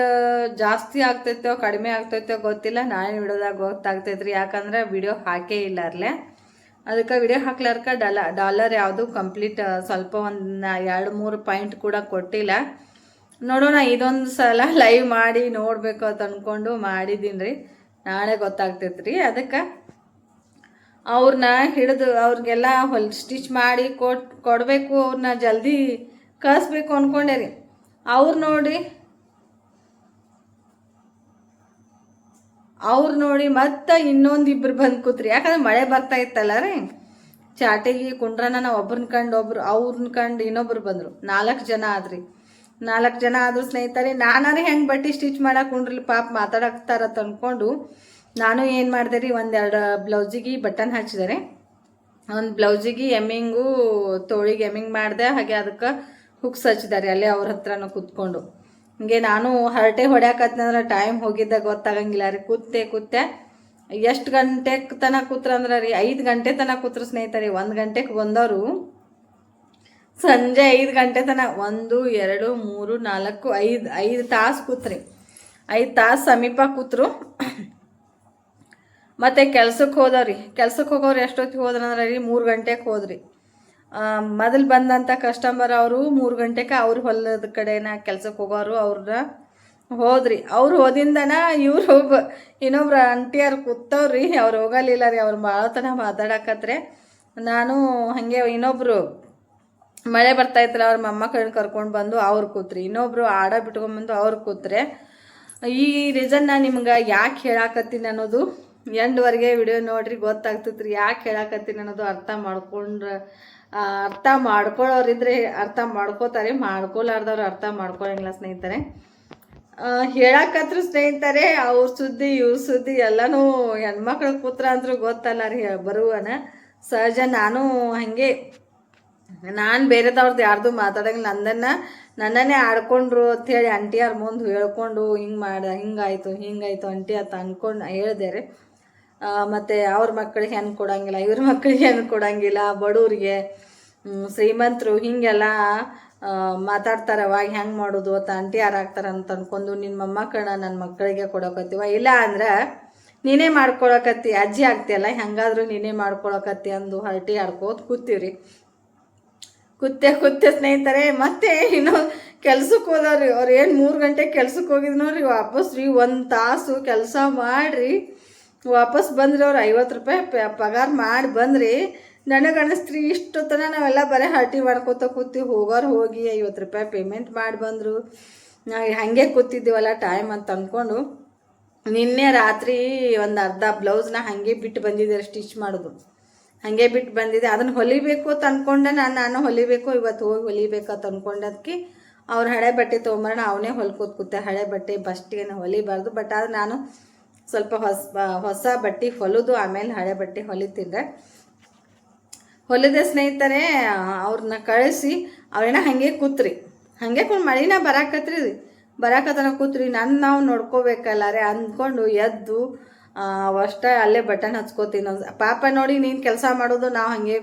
[SPEAKER 1] ಜಾಸ್ತಿ ಆಗ್ತೈತೋ ಕಡಿಮೆ ಆಗ್ತೈತೋ ಗೊತ್ತಿಲ್ಲ. ನಾಳೆ ವಿಡಿಯೋದಾಗ ಗೊತ್ತಾಗ್ತೈತ್ರಿ. ಯಾಕಂದ್ರೆ ವಿಡಿಯೋ ಹಾಕೇ ಇಲ್ಲ ಅಲ್ಲೇ. ಅದಕ್ಕೆ ವಿಡಿಯೋ ಹಾಕ್ಲಾರ್ಕ ಡಾಲರ್ ಯಾವುದು ಕಂಪ್ಲೀಟ್ ಸ್ವಲ್ಪ ಒಂದು 2-3 ಪಾಯಿಂಟ್ ಕೂಡ ಕೊಟ್ಟಿಲ್ಲ. ನೋಡೋಣ, ಇದೊಂದು ಸಲ ಲೈವ್ ಮಾಡಿ ನೋಡಬೇಕು ಅಂತ ಅಂದ್ಕೊಂಡು ಮಾಡಿದ್ದೀನಿ ರೀ. ನಾಳೆ ಗೊತ್ತಾಗ್ತೈತೆ ರೀ. ಅದಕ್ಕೆ ಅವ್ರನ್ನ ಹಿಡಿದು ಅವ್ರಿಗೆಲ್ಲ ಸ್ಟಿಚ್ ಮಾಡಿ ಕೊಡಬೇಕು, ಅವ್ರನ್ನ ಜಲ್ದಿ ಕಳಿಸ್ಬೇಕು ಅಂದ್ಕೊಂಡೆ ರೀ. ಅವ್ರು ನೋಡಿ ಮತ್ತೆ ಇನ್ನೊಂದಿಬ್ರು ಬಂದು ಕೂತ್ರಿ. ಯಾಕಂದ್ರೆ ಮಳೆ ಬರ್ತಾ ಇತ್ತಲ್ಲ ರೀ, ಚಾಟಿಗೆ ಕುಂಡ್ರನ ನಾವು ಒಬ್ರನ್ನ ಕಂಡು ಅವ್ರನ್ನ ಕಂಡು ಇನ್ನೊಬ್ರು ಬಂದರು. 4 ಜನ ಆದ್ರಿ. 4 ಜನ ಆದ್ರು ಸ್ನೇಹಿತರೆ. ನಾನಾರು ಹೆಂಗೆ ಬಟ್ಟೆ ಸ್ಟಿಚ್ ಮಾಡಕ್ಕೆ ಕುಂಡ್ರಿ ಪಾಪ ಮಾತಾಡಕ್ತಾರತ್ತ ಅಂದ್ಕೊಂಡು ನಾನು ಏನು ಮಾಡಿದೆ ರೀ, 1-2 ಬ್ಲೌಸಿಗೆ ಬಟನ್ ಹಚ್ಚಿದರೆ, ಒಂದು ಬ್ಲೌಸಿಗೆ ಎಮ್ಮಿಂಗು ತೋಳಿಗೆ ಎಮ್ಮಿಂಗ್ ಮಾಡಿದೆ. ಹಾಗೆ ಅದಕ್ಕೆ ಹುಕ್ಸ್ ಹಚ್ಚಿದ್ದಾರೆ ಅಲ್ಲೇ ಅವ್ರ ಹತ್ರನೂ ಕೂತ್ಕೊಂಡು. ಹಿಂಗೆ ನಾನು ಹರಟೆ ಹೊಡ್ಯಾಕತ್ನಂದ್ರೆ ಟೈಮ್ ಹೋಗಿದ್ದಾಗ ಗೊತ್ತಾಗಂಗಿಲ್ಲ ರೀ. ಕೂತೆ ಎಷ್ಟು ಗಂಟೆಗೆ ತನಕ ಕೂತ್ರಂದ್ರೆ ರೀ, 5 ಗಂಟೆ ತನಕ ಕೂತ್ರು ಸ್ನೇಹಿತರೆ. 1 ಗಂಟೆಗೆ ಬಂದವರು ಸಂಜೆ 5 ಗಂಟೆ ತನಕ 1 2 3 4 5 ತಾಸು ಕೂತ್ರಿ. 5 ತಾಸು ಸಮೀಪ ಕೂತ್ರು. ಮತ್ತು ಕೆಲ್ಸಕ್ಕೆ ಹೋದವ್ರಿ. ಕೆಲ್ಸಕ್ಕೆ ಹೋಗೋರು ಎಷ್ಟೊತ್ತಿಗೆ ಹೋದ್ರಂದ್ರೆ ರೀ, 3 ಗಂಟೆಗೆ ಹೋದ್ರಿ. ಮೊದಲು ಬಂದಂಥ ಕಸ್ಟಮರ್ ಅವರು 3 ಗಂಟೆಗೆ ಅವ್ರು ಹೊಲದ ಕಡೆನ ಕೆಲ್ಸಕ್ಕೆ ಹೋಗೋರು ಅವ್ರನ್ನ ಹೋದ್ರಿ. ಅವ್ರು ಹೋದಿಂದನ ಇವ್ರು ಇನ್ನೊಬ್ರು ಆಂಟಿಯರು ಕೂತವ್ರಿ. ಅವ್ರು ಹೋಗಲಿಲ್ಲ ರೀ. ಅವ್ರು ಭಾಳ ತನ ಮಾತಾಡಕತ್ರೆ. ನಾನು ಹಾಗೆ ಇನ್ನೊಬ್ರು ಮಳೆ ಬರ್ತಾಯಿತ್ತಲ್ಲ, ಅವ್ರ ಮೊಮ್ಮಕ್ಕಳನ್ನ ಕರ್ಕೊಂಡು ಬಂದು ಅವ್ರು ಕೂತ್ರಿ. ಇನ್ನೊಬ್ರು ಆಡ ಬಿಟ್ಕೊಂಡ್ಬಂದು ಅವ್ರು ಕೂತ್ರೆ. ಈ ರೀಸನ್ ನಾನು ನಿಮ್ಗೆ ಯಾಕೆ ಹೇಳಾಕತ್ತೀನಿ ಅನ್ನೋದು ಎಂಡ್ವರೆಗೆ ವಿಡಿಯೋ ನೋಡ್ರಿ, ಗೊತ್ತಾಗ್ತೈತೆ ರೀ ಯಾಕೆ ಹೇಳಾಕತ್ತೀನಿ ಅನ್ನೋದು. ಅರ್ಥ ಮಾಡ್ಕೊಳ್ಳೋರಿದ್ರೆ ಅರ್ಥ ಮಾಡ್ಕೋತಾರೆ, ಮಾಡ್ಕೊಲಾರ್ದವ್ರು ಅರ್ಥ ಮಾಡ್ಕೊಳಂಗಿಲ್ಲ ಸ್ನೇಹಿತರೆ. ಹೇಳಾಕತ್ರು ಸ್ನೇಹಿತರೆ, ಅವ್ರ ಸುದ್ದಿ ಇವ್ರ ಸುದ್ದಿ ಎಲ್ಲನೂ ಹೆಣ್ಮಕ್ಳು ಕೂತ್ರ ಅಂದ್ರೂ ಗೊತ್ತಲ್ಲ ರೀ ಬರುವನ ಸಹಜ. ನಾನು ಬೇರೆದವ್ರದ್ದು ಯಾರ್ದು ಮಾತಾಡಂಗಿಲ್ಲ. ನನ್ನನ್ನೇ ಆಡ್ಕೊಂಡ್ರು ಅಂಥೇಳಿ ಆಂಟಿಯವ್ರ ಮುಂದೆ ಹೇಳ್ಕೊಂಡು ಹಿಂಗಾಯ್ತು ಆಂಟಿ ಅಂತ ಅಂದ್ಕೊಂಡು ಹೇಳಿದೆ ರೀ. ಮತ್ತು ಅವ್ರ ಮಕ್ಕಳಿಗೆ ಹೆಣ್ಣು ಕೊಡೋಂಗಿಲ್ಲ, ಇವ್ರ ಮಕ್ಕಳಿಗೆ ಹೆಣ್ಣು ಕೊಡೋಂಗಿಲ್ಲ, ಬಡವ್ರಿಗೆ ಶ್ರೀಮಂತರು ಹಿಂಗೆಲ್ಲ ಮಾತಾಡ್ತಾರೆ. ಅವಾಗ ಹೆಂಗೆ ಮಾಡೋದು ಅಂತ ಆಂಟಿ ಯಾರಾಗ್ತಾರೆ ಅಂತ ಅಂದ್ಕೊಂಡು ನಿನ್ನ ಮೊಮ್ಮಕ್ಕಳನ್ನ ನನ್ನ ಮಕ್ಕಳಿಗೆ ಕೊಡೋಕತ್ತೀವ, ಇಲ್ಲ ಅಂದ್ರೆ ನೀನೇ ಮಾಡ್ಕೊಳಕತ್ತಿ, ಅಜ್ಜಿ ಆಗ್ತಿಯಲ್ಲ ಹೆಂಗಾದ್ರೂ ನೀನೇ ಮಾಡ್ಕೊಳಕತ್ತಿ ಅಂದು ಹರಟಿ ಆಡ್ಕೋತ ಕೂತೀವ್ರಿ. ಕೂತೆ ಸ್ನೇಹಿತರೆ. ಮತ್ತೆ ಇನ್ನು ಕೆಲ್ಸಕ್ಕೆ ಹೋದವ್ರಿ. ಅವ್ರು ಏನು 3 ಗಂಟೆಗೆ ಕೆಲ್ಸಕ್ಕೆ ಹೋಗಿದ್ ನೋಡ್ರಿ, ವಾಪಸ್ ರೀ 1 ತಾಸು ಕೆಲಸ ಮಾಡಿರಿ ವಾಪಸ್ ಬಂದ್ರಿ. ಅವ್ರು 50 ರೂಪಾಯಿ ಪಗಾರ ಮಾಡಿ ಬಂದ್ರಿ. ನನಗೆ ಅನಿಸ್ತ್ರಿ ಇಷ್ಟೊತ್ತನ ನಾವೆಲ್ಲ ಬರೀ ಹರಟಿ ಮಾಡ್ಕೋತ ಕೂತೀವಿ, ಹೋಗೋರು ಹೋಗಿ 50 ರೂಪಾಯಿ ಪೇಮೆಂಟ್ ಮಾಡಿ ಬಂದರು. ನಾವು ಹಾಗೆ ಕೂತಿದ್ದೀವಲ್ಲ ಟೈಮ್ ಅಂತ ಅಂದ್ಕೊಂಡು ನಿನ್ನೆ ರಾತ್ರಿ ಒಂದು ಅರ್ಧ ಬ್ಲೌಸ್ನ ಹಾಗೆ ಬಿಟ್ಟು ಬಂದಿದ್ದೆ ಸ್ಟಿಚ್ ಮಾಡೋದು. ಹಾಗೆ ಬಿಟ್ಟು ಬಂದಿದ್ದೆ. ಅದನ್ನು ಹೊಲಿಬೇಕು ಅಂತ ಅಂದ್ಕೊಂಡೆ. ನಾನು ಹೊಲಿಬೇಕು ಇವತ್ತು ಹೋಗಿ ಹೊಲಿಬೇಕಂತ ಅಂದ್ಕೊಂಡದಕ್ಕೆ ಅವ್ರು ಹಳೆ ಬಟ್ಟೆ ತೊಗೊಂಬರೋಣ ಅವನೇ ಕೂತೆ. ಹಳೆ ಬಟ್ಟೆ ಬಸ್ಟಿಗೆ ಹೊಲಿಬಾರ್ದು. ಬಟ್ ಆದ್ರೆ ನಾನು ಸ್ವಲ್ಪ ಹೊಸ ಬಟ್ಟೆ ಹೊಲಿದು ಆಮೇಲೆ ಹಳೆ ಬಟ್ಟೆ ಹೊಲಿದೆ ಸ್ನೇಹಿತರೆ. ಅವ್ರನ್ನ ಕಳಿಸಿ ಅವ್ರೇನ ಹಾಗೆ ಕೂತ್ರಿ. ಹಾಗೆ ಮಳಿನ ಬರಾಕತನ ಕೂತ್ರಿ. ನಾವು ನೋಡ್ಕೋಬೇಕಲ್ಲ ರೀ ಅಂದ್ಕೊಂಡು ಎದ್ದು ಅಷ್ಟೇ ಅಲ್ಲೇ ಬಟನ್ ಹಚ್ಕೋತೀನಿ. ಪಾಪ ನೋಡಿ, ನೀನು ಕೆಲಸ ಮಾಡೋದು, ನಾವು ಹಾಗೆ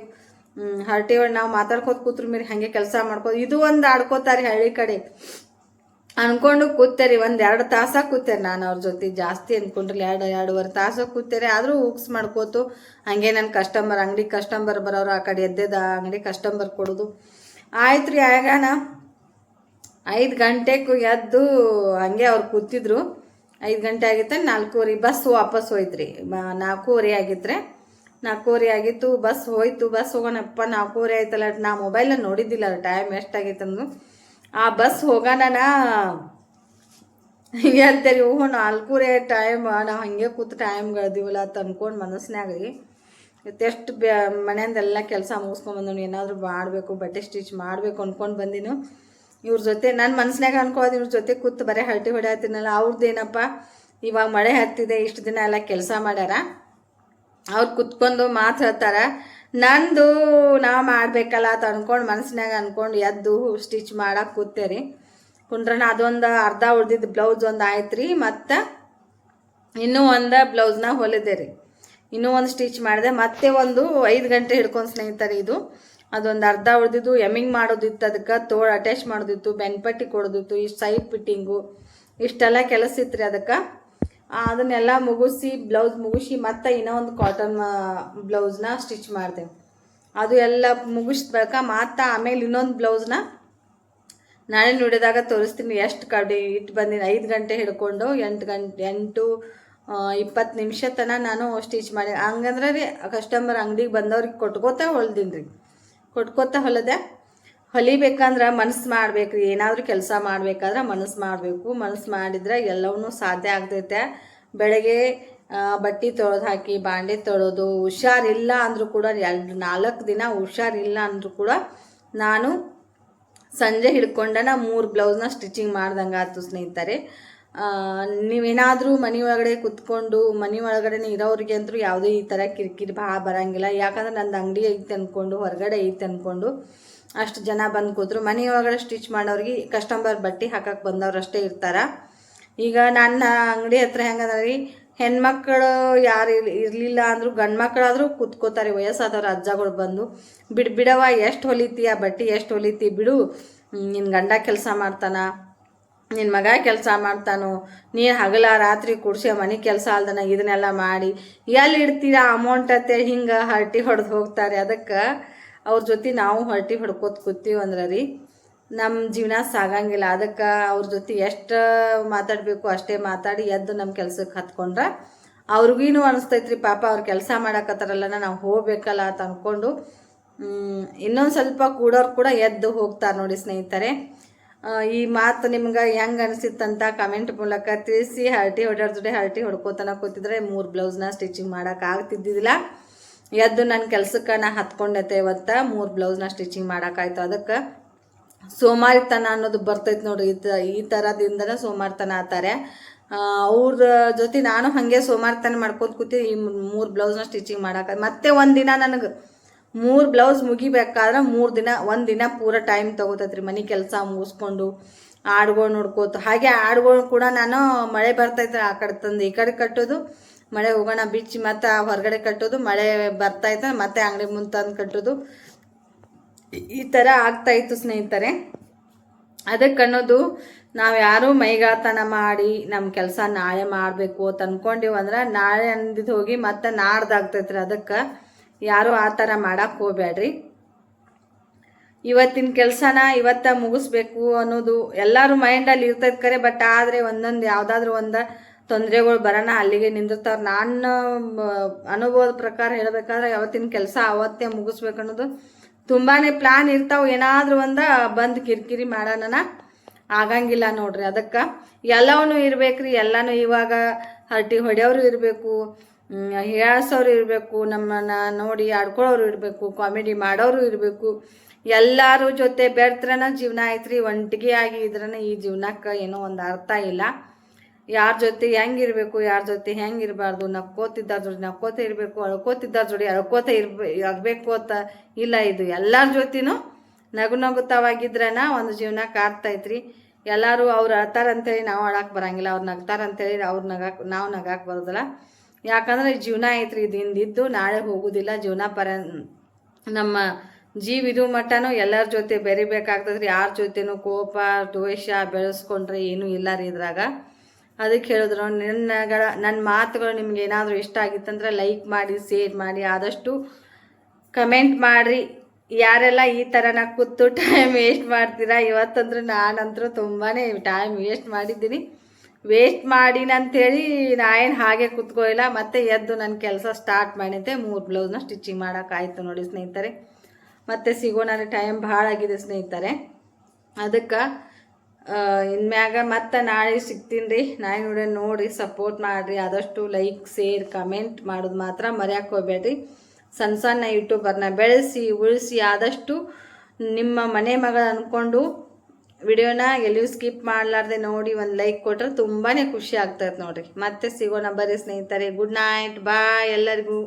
[SPEAKER 1] ಹರಟಿ ನಾವು ಮಾತಾಡ್ಕೋತ ಕೂತ್ರು ಮೇರಿ ಹಾಗೆ ಕೆಲಸ ಮಾಡ್ಕೋದು. ಇದು ಒಂದು ಆಡ್ಕೋತಾರೆ ಹಳ್ಳಿ ಕಡೆ ಅಂದ್ಕೊಂಡು ಕೂತೇರಿ. 1-2 ತಾಸ ಕೂತೇರಿ ನಾನು ಅವ್ರ ಜೊತೆ. ಜಾಸ್ತಿ ಅಂದ್ಕೊಂಡ್ರಿ 2-2.5 ತಾಸ ಕೂತೇರಿ. ಆದರೂ ಉಕ್ಸ್ ಮಾಡ್ಕೋತು ಹಾಗೆ ನನ್ನ ಅಂಗಡಿ ಕಸ್ಟಮರ್ ಬರೋರು ಆ ಕಡೆ ಎದ್ದೆದ ಅಂಗಡಿ ಕಸ್ಟಮರ್ ಕೊಡೋದು ಆಯ್ತು ರೀ. ಆಗಾನ 5 ಗಂಟೆಗೆ ಎದ್ದು ಹಂಗೆ ಅವ್ರು ಕೂತಿದ್ರು. 5 ಗಂಟೆ ಆಗಿತ್ತು. 4:15 ಬಸ್ ವಾಪಸ್ ಹೋಯ್ತ್ರಿ. 4:15 ಆಗಿದ್ರೆ 4:15 ಆಗಿತ್ತು. ಬಸ್ ಹೋಯ್ತು. ಬಸ್ ಹೋಗೋಣಪ್ಪ 4:15 ಆಯ್ತಲ್ಲ. ನಾ ಮೊಬೈಲ ನೋಡಿದ್ದಿಲ್ಲ ಟೈಮ್ ಎಷ್ಟಾಗಿತ್ತಂದು. ಆ ಬಸ್ ಹೋಗೋಣ ಹಿಂಗೆ ಅಂತೇಳಿ 4:15 ಟೈಮ್ ನಾವು ಹಾಗೆ ಕೂತು ಟೈಮ್ ಗಳದಿವಲ್ಲ ಅಂತ ಅಂದ್ಕೊಂಡು ಮನಸ್ಸಿನಾಗ ರೀ ಎಷ್ಟು ಮನೆಯಿಂದೆಲ್ಲ ಕೆಲಸ ಮುಗಿಸ್ಕೊಂಡ್ಬಂದನು. ಏನಾದರೂ ಮಾಡಬೇಕು, ಬಟ್ಟೆ ಸ್ಟಿಚ್ ಮಾಡಬೇಕು ಅಂದ್ಕೊಂಡು ಬಂದಿನು. ಇವ್ರ ಜೊತೆ ನನ್ನ ಮನಸ್ಸಿನಾಗ ಅನ್ಕೊಳ್ಳೋದು, ಇವ್ರ ಜೊತೆ ಕೂತು ಬರೀ ಹರಟಿ ಹೊಡ್ಯಾತೀನಲ್ಲ. ಅವ್ರದ್ದೇನಪ್ಪ ಇವಾಗ ಮಳೆ ಹತ್ತಿದೆ, ಇಷ್ಟು ದಿನ ಎಲ್ಲ ಕೆಲಸ ಮಾಡ್ಯಾರ, ಅವ್ರು ಕುತ್ಕೊಂಡು ಮಾತು ಹೇಳ್ತಾರೆ. ನಂದು ನಾವು ಮಾಡಬೇಕಲ್ಲ ಅಂತ ಅಂದ್ಕೊಂಡು ಮನಸ್ಸಿನಾಗ ಅಂದ್ಕೊಂಡು ಎದ್ದು ಸ್ಟಿಚ್ ಮಾಡಕ್ಕೆ ಕೂತೇರಿ. ಕುಂಡ್ರನ ಅದೊಂದು ಅರ್ಧ ಉಳ್ದಿದ್ದು ಬ್ಲೌಸ್ ಒಂದು ಆಯ್ತು ರೀ. ಮತ್ತು ಇನ್ನೂ ಒಂದು ಬ್ಲೌಸ್ನ ಹೊಲಿದೆ ರೀ. ಇನ್ನೂ ಒಂದು ಸ್ಟಿಚ್ ಮಾಡಿದೆ. ಮತ್ತೆ ಒಂದು 5 ಗಂಟೆ ಹಿಡ್ಕೊಂಡು ಸ್ನೇಹಿತರೆ ಇದು ಅದೊಂದು ಅರ್ಧ ಉಳಿದಿದ್ದು. ಎಮ್ಮಿಂಗ್ ಮಾಡೋದಿತ್ತು, ಅದಕ್ಕೆ ತೋಳು ಅಟ್ಯಾಚ್ ಮಾಡೋದಿತ್ತು, ಬೆನ್ಪಟ್ಟಿ ಕೊಡೋದಿತ್ತು, ಇಷ್ಟು ಸೈಡ್ ಫಿಟ್ಟಿಂಗು ಇಷ್ಟೆಲ್ಲ ಕೆಲಸ ಇತ್ತು ರೀ. ಅದಕ್ಕೆ ಅದನ್ನೆಲ್ಲ ಮುಗಿಸಿ ಬ್ಲೌಸ್ ಮುಗಿಸಿ ಮತ್ತೆ ಇನ್ನೂ ಒಂದು ಕಾಟನ್ ಬ್ಲೌಸ್ನ ಸ್ಟಿಚ್ ಮಾಡಿದೆ. ಅದು ಎಲ್ಲ ಮುಗಿಸ್ಬೇಕಾ ಮತ್ತು ಆಮೇಲೆ ಇನ್ನೊಂದು ಬ್ಲೌಸ್ನ ನಾಳೆ ನೋಡಿದಾಗ ತೋರಿಸ್ತೀನಿ ಎಷ್ಟು ಕಡೆ ಇಟ್ಟು ಬಂದಿನಿ. 5 ಗಂಟೆ ಹಿಡ್ಕೊಂಡು 8 20 ನಿಮಿಷ ತನಕ ನಾನು ಸ್ಟಿಚ್ ಮಾಡಿ ಹಂಗಂದ್ರೆ ರೀ ಕಸ್ಟಮರ್ ಅಂಗಡಿಗೆ ಬಂದವ್ರಿಗೆ ಕೊಟ್ಕೋತಾ ಹೊಲ್ದೀನಿ ರೀ. ಕೊಟ್ಕೋತಾ ಹೊಲದೆ ಹೊಲಿಬೇಕಂದ್ರೆ ಮನಸ್ಸು ಮಾಡ್ಬೇಕು ರೀ. ಏನಾದರೂ ಕೆಲಸ ಮಾಡಬೇಕಾದ್ರೆ ಮನಸ್ಸು ಮಾಡಬೇಕು. ಮನಸ್ಸು ಮಾಡಿದ್ರೆ ಎಲ್ಲವೂ ಸಾಧ್ಯ ಆಗ್ತೈತೆ. ಬೆಳಗ್ಗೆ ಬಟ್ಟೆ ತೊಳೆದು ಹಾಕಿ ಬಾಂಡೆ ತೊಳೆದು ಹುಷಾರಿಲ್ಲ ಅಂದರೂ ಕೂಡ 4 ದಿನ ಹುಷಾರಿಲ್ಲ ಅಂದರೂ ಕೂಡ ನಾನು ಸಂಜೆ ಹಿಡ್ಕೊಂಡನ 3 ಬ್ಲೌಸ್ನ ಸ್ಟಿಚಿಂಗ್ ಮಾಡ್ದಂಗೆ ಆಯ್ತು ಸ್ನೇಹಿತರೆ. ನೀವೇನಾದರೂ ಮನೆ ಒಳಗಡೆ ಕುತ್ಕೊಂಡು ಮನೆ ಒಳಗಡೆ ಇರೋರಿಗೆ ಅಂತೂ ಯಾವುದೇ ಈ ಥರ ಕಿರಿಕಿರಿ ಭಾಳ ಬರೋಂಗಿಲ್ಲ. ಯಾಕಂದ್ರೆ ನಂದು ಅಂಗಡಿ ಐತೆ ಅಂದ್ಕೊಂಡು ಹೊರಗಡೆ ಐತೆ ಅಂದ್ಕೊಂಡು ಅಷ್ಟು ಜನ ಬಂದು ಕೂತ್ರು. ಮನೆ ಒಳಗಡೆ ಸ್ಟಿಚ್ ಮಾಡೋರಿಗೆ ಕಸ್ಟಮರ್ ಬಟ್ಟೆ ಹಾಕಕ್ಕೆ ಬಂದವ್ರು ಅಷ್ಟೇ ಇರ್ತಾರೆ. ಈಗ ನನ್ನ ಅಂಗಡಿ ಹತ್ರ ಹೆಂಗಂದ್ರೆ ರೀ, ಹೆಣ್ಮಕ್ಳು ಯಾರು ಇರಲಿಲ್ಲ ಅಂದರೂ ಗಂಡು ಮಕ್ಕಳಾದರೂ ಕೂತ್ಕೋತಾರೆ. ವಯಸ್ಸಾದವ್ರು ಅಜ್ಜಗಳು ಬಂದು ಬಿಡವ ಎಷ್ಟು ಹೊಲಿತೀಯ ಬಟ್ಟೆ ಎಷ್ಟು ಹೊಲಿತಿ ಬಿಡು, ನಿನ್ನ ಗಂಡ ಕೆಲಸ ಮಾಡ್ತಾನ, ನಿನ್ನ ಮಗ ಕೆಲಸ ಮಾಡ್ತಾನೋ, ನೀನು ಹಗಲ ರಾತ್ರಿ ಕುಡ್ಸಿ ಮನೆ ಕೆಲಸ ಅಲ್ದನ ಇದನ್ನೆಲ್ಲ ಮಾಡಿ ಎಲ್ಲಿ ಇಡ್ತೀರಾ ಅಮೌಂಟ್ ಅಂತೇಳಿ ಹಿಂಗೆ ಹರಟಿ ಹೊಡೆದು ಹೋಗ್ತಾರೆ. ಅದಕ್ಕೆ ಅವ್ರ ಜೊತೆ ನಾವು ಹರಟಿ ಹೊಡ್ಕೋತ ಕೂತೀವಿ ಅಂದ್ರೆ ರೀ ನಮ್ಮ ಜೀವನ ಸಾಗಂಗಿಲ್ಲ. ಅದಕ್ಕೆ ಅವ್ರ ಜೊತೆ ಎಷ್ಟು ಮಾತಾಡಬೇಕು ಅಷ್ಟೇ ಮಾತಾಡಿ ಎದ್ದು ನಮ್ಮ ಕೆಲ್ಸಕ್ಕೆ ಹತ್ಕೊಂಡ್ರೆ ಅವ್ರಿಗೂ ಅನಿಸ್ತೈತ್ರಿ, ಪಾಪ ಅವ್ರು ಕೆಲಸ ಮಾಡಕತ್ತಾರಲ್ಲ ನಾವು ಹೋಗ್ಬೇಕಲ್ಲ ಅಂತ ಅಂದ್ಕೊಂಡು ಇನ್ನೊಂದು ಸ್ವಲ್ಪ ಕೂಡೋರು ಕೂಡ ಎದ್ದು ಹೋಗ್ತಾರೆ ನೋಡಿ ಸ್ನೇಹಿತರೆ. ಈ ಮಾತು ನಿಮ್ಗೆ ಹೆಂಗೆ ಅನಿಸಿತ್ತಂತ ಕಮೆಂಟ್ ಮೂಲಕ ತಿಳಿಸಿ. ಹರಟಿ ಹೊಡ್ಯಾರ ಜೊತೆ ಹರಟಿ ಹೊಡ್ಕೋತನ ಕೂತಿದ್ರೆ 3 ಬ್ಲೌಸ್ನ ಸ್ಟಿಚಿಂಗ್ ಮಾಡೋಕ್ಕಾಗ್ತಿದ್ದಿದ್ದಿಲ್ಲ. ಎದ್ದು ನನ್ನ ಕೆಲ್ಸಕ್ಕೆ ನಾ ಹತ್ಕೊಂಡೈತೆ ಇವತ್ತು 3 ಬ್ಲೌಸ್ನ ಸ್ಟಿಚಿಂಗ್ ಮಾಡೋಕ್ಕಾಯ್ತು. ಅದಕ್ಕೆ ಸೋಮಾರಿತನ ಅನ್ನೋದು ಬರ್ತೈತೆ ನೋಡ್ರಿ. ಈ ಥರದಿಂದನೇ ಸೋಮಾರಿತನ ಆತಾರೆ. ಅವ್ರ ಜೊತೆ ನಾನು ಹಾಗೆ ಸೋಮಾರಿತನ ಮಾಡ್ಕೊಂಡು ಕೂತಿ ಈ 3 ಬ್ಲೌಸ್ನ ಸ್ಟಿಚಿಂಗ್ ಮಾಡೋಕೆ ಮತ್ತೆ ಒಂದಿನ ನನಗೆ 3 ಬ್ಲೌಸ್ ಮುಗಿಬೇಕಾದ್ರೆ 3 ದಿನ 1 ದಿನ ಪೂರ ಟೈಮ್ ತೊಗೋತೈತ್ರಿ. ಮನೆ ಕೆಲಸ ಮುಗಿಸ್ಕೊಂಡು ಹಾಡ್ಗಳು ನೋಡ್ಕೋತ ಹಾಗೆ ಹಾಡ್ಗಳು ಕೂಡ ನಾನು ಮಳೆ ಬರ್ತೈತೆ ಆ ಕಡೆ ತಂದು ಈ ಕಡೆ ಕಟ್ಟೋದು, ಮಳೆ ಹೋಗೋಣ ಬಿಚ್ಚಿ ಮತ್ತು ಹೊರಗಡೆ ಕಟ್ಟೋದು, ಮಳೆ ಬರ್ತಾಯಿತ್ತು ಮತ್ತೆ ಅಂಗಡಿ ಮುಂದೆ ತಂದು ಕಟ್ಟೋದು, ಈ ಥರ ಆಗ್ತಾಯಿತ್ತು ಸ್ನೇಹಿತರೆ. ಅದಕ್ಕೆ ಅನ್ನೋದು ನಾವು ಯಾರೂ ಮೈಗಾತನ ಮಾಡಿ ನಮ್ಮ ಕೆಲಸ ನಾಳೆ ಮಾಡಬೇಕು ಅಂತ ಅಂದ್ಕೊಂಡಿವಿ ಅಂದ್ರೆ ನಾಳೆ ಅಂದಿದ್ದು ಹೋಗಿ ಮತ್ತೆ ನಾಡ್ದಾಗ್ತೈತ್ರಿ. ಅದಕ್ಕೆ ಯಾರೂ ಆ ಥರ ಮಾಡಕ್ಕೆ ಹೋಗ್ಬೇಡ್ರಿ. ಇವತ್ತಿನ ಕೆಲಸನ ಇವತ್ತ ಮುಗಿಸ್ಬೇಕು ಅನ್ನೋದು ಎಲ್ಲರೂ ಮೈಂಡಲ್ಲಿ ಇರ್ತೈತೆ ಕರೆ. ಬಟ್ ಆದರೆ ಒಂದೊಂದು ಯಾವುದಾದ್ರೂ ಒಂದು ತೊಂದರೆಗಳು ಬರೋಣ ಅಲ್ಲಿಗೆ ನಿಂದಿರ್ತಾವ್ರು. ನಾನು ಅನುಭವದ ಪ್ರಕಾರ ಹೇಳಬೇಕಾದ್ರೆ ಯಾವತ್ತಿನ ಕೆಲಸ ಅವತ್ತೇ ಮುಗಿಸ್ಬೇಕು ಅನ್ನೋದು ತುಂಬಾ ಪ್ಲಾನ್ ಇರ್ತಾವೆ. ಏನಾದರೂ ಒಂದು ಬಂದು ಕಿರಿಕಿರಿ ಮಾಡೋಣ ಆಗಂಗಿಲ್ಲ ನೋಡ್ರಿ. ಅದಕ್ಕೆ ಎಲ್ಲವೂ ಇರ್ಬೇಕ್ರಿ. ಎಲ್ಲನೂ ಇವಾಗ ಹರಟಿ ಹೊಡೆಯೋರು ಇರಬೇಕು, ಹೇಳ್ಸೋರು ಇರಬೇಕು, ನಮ್ಮನ್ನು ನೋಡಿ ಆಡ್ಕೊಳ್ಳೋರು ಇರಬೇಕು, ಕಾಮಿಡಿ ಮಾಡೋರು ಇರಬೇಕು. ಎಲ್ಲರೂ ಜೊತೆ ಬೆರ್ತ್ರನ ಜೀವನ ಐತ್ರಿ. ಒಂಟಿಗೆ ಆಗಿ ಇದ್ರನ ಈ ಜೀವನಕ್ಕೆ ಏನೋ ಒಂದು ಅರ್ಥ ಇಲ್ಲ. ಯಾರ ಜೊತೆ ಹೆಂಗಿರಬೇಕು, ಯಾರ ಜೊತೆ ಹೆಂಗೆ ಇರಬಾರ್ದು, ನಕ್ಕೋತಿದ್ದಾರ ಜೋಡಿ ನಕ್ಕೋತ ಇರಬೇಕು, ಅಳ್ಕೋತಿದ್ದಾರ ಜೋಡಿ ಅಳ್ಕೋತ ಇರಬೇಕು ಅಂತ ಇಲ್ಲ. ಇದು ಎಲ್ಲರ ಜೊತೆನೂ ನಗುತ್ತಾವಾಗಿದ್ರನ ಒಂದು ಜೀವನಕ್ಕೆ ಆಗ್ತೈತ್ರಿ. ಎಲ್ಲರೂ ಅವ್ರು ಅಳ್ತಾರಂತೇಳಿ ನಾವು ಅಳಕ್ಕೆ ಬರೋಂಗಿಲ್ಲ, ಅವ್ರು ನಗ್ತಾರಂತೇಳಿ ನಾವು ನಗಕ್ಕೆ ಬರೋದಿಲ್ಲ. ಯಾಕಂದ್ರೆ ಈ ಜೀವನ ಐತ್ರಿ, ಇದಿಂದಿದ್ದು ನಾಳೆ ಹೋಗೋದಿಲ್ಲ. ಜೀವನ ನಮ್ಮ ಜೀವಿದು ಮಟ್ಟನೂ ಎಲ್ಲರ ಜೊತೆ ಬೆರಿಬೇಕಾಗ್ತದ್ರಿ. ಯಾರ ಜೊತೆನೂ ಕೋಪ ದ್ವೇಷ ಬೆಳೆಸ್ಕೊಂಡ್ರೆ ಏನೂ ಇಲ್ಲ ರೀ ಇದ್ರಾಗ. ಅದಕ್ಕೆ ಹೇಳಿದ್ರು ನನ್ನ ಮಾತುಗಳು ನಿಮ್ಗೆ ಏನಾದರೂ ಇಷ್ಟ ಆಗಿತ್ತಂದ್ರೆ ಲೈಕ್ ಮಾಡಿ, ಶೇರ್ ಮಾಡಿ, ಆದಷ್ಟು ಕಮೆಂಟ್ ಮಾಡಿರಿ. ಯಾರೆಲ್ಲ ಈ ಥರನ ಕೂತು ಟೈಮ್ ವೇಸ್ಟ್ ಮಾಡ್ತೀರಾ, ಇವತ್ತಂದ್ರೆ ನಾನಂತರೂ ತುಂಬಾ ಟೈಮ್ ವೇಸ್ಟ್ ಮಾಡಿದ್ದೀನಿ. ವೇಸ್ಟ್ ಮಾಡಿನಂತೇಳಿ ನಾ ಏನು ಹಾಗೆ ಕೂತ್ಕೊಳ್ಳಿಲ್ಲ, ಮತ್ತೆ ಎದ್ದು ನನ್ನ ಕೆಲಸ ಸ್ಟಾರ್ಟ್ ಮಾಡಿದ್ದೆ. 3 ಬ್ಲೌಸ್ನ ಸ್ಟಿಚಿಂಗ್ ಮಾಡೋಕ್ಕಾಯ್ತು ನೋಡಿ ಸ್ನೇಹಿತರೆ. ಮತ್ತೆ ಸಿಗೋಣ, ಟೈಮ್ ಭಾಳ ಆಗಿದೆ ಸ್ನೇಹಿತರೆ. ಅದಕ್ಕೆ ಇನ್ಮ್ಯಾಗ ಮತ್ತೆ ನಾಳೆ ಸಿಗ್ತೀನಿ ರೀ. ನಾಳೆ ನೋಡಿ ಸಪೋರ್ಟ್ ಮಾಡಿರಿ. ಆದಷ್ಟು ಲೈಕ್ ಶೇರ್ ಕಮೆಂಟ್ ಮಾಡೋದು ಮಾತ್ರ ಮರೆಯೋಕೆ ಹೋಗ್ಬೇಡ್ರಿ. ಸಣ್ಣ ಯೂಟ್ಯೂಬರ್ನ ಬೆಳೆಸಿ ಉಳಿಸಿ ಆದಷ್ಟು ನಿಮ್ಮ ಮನೆ ಮಗಳು ಅಂದ್ಕೊಂಡು ವಿಡಿಯೋನ ಎಲ್ಲಿಯೂ ಸ್ಕಿಪ್ ಮಾಡಲಾರ್ದೆ ನೋಡಿ ಒಂದು ಲೈಕ್ ಕೊಟ್ಟರೆ ತುಂಬಾ ಖುಷಿ ಆಗ್ತದೆ ನೋಡಿರಿ. ಮತ್ತೆ ಸಿಗೋಣ ಬರ್ರಿ ಸ್ನೇಹಿತರೆ. ಗುಡ್ ನೈಟ್, ಬಾಯ್ ಎಲ್ಲರಿಗೂ.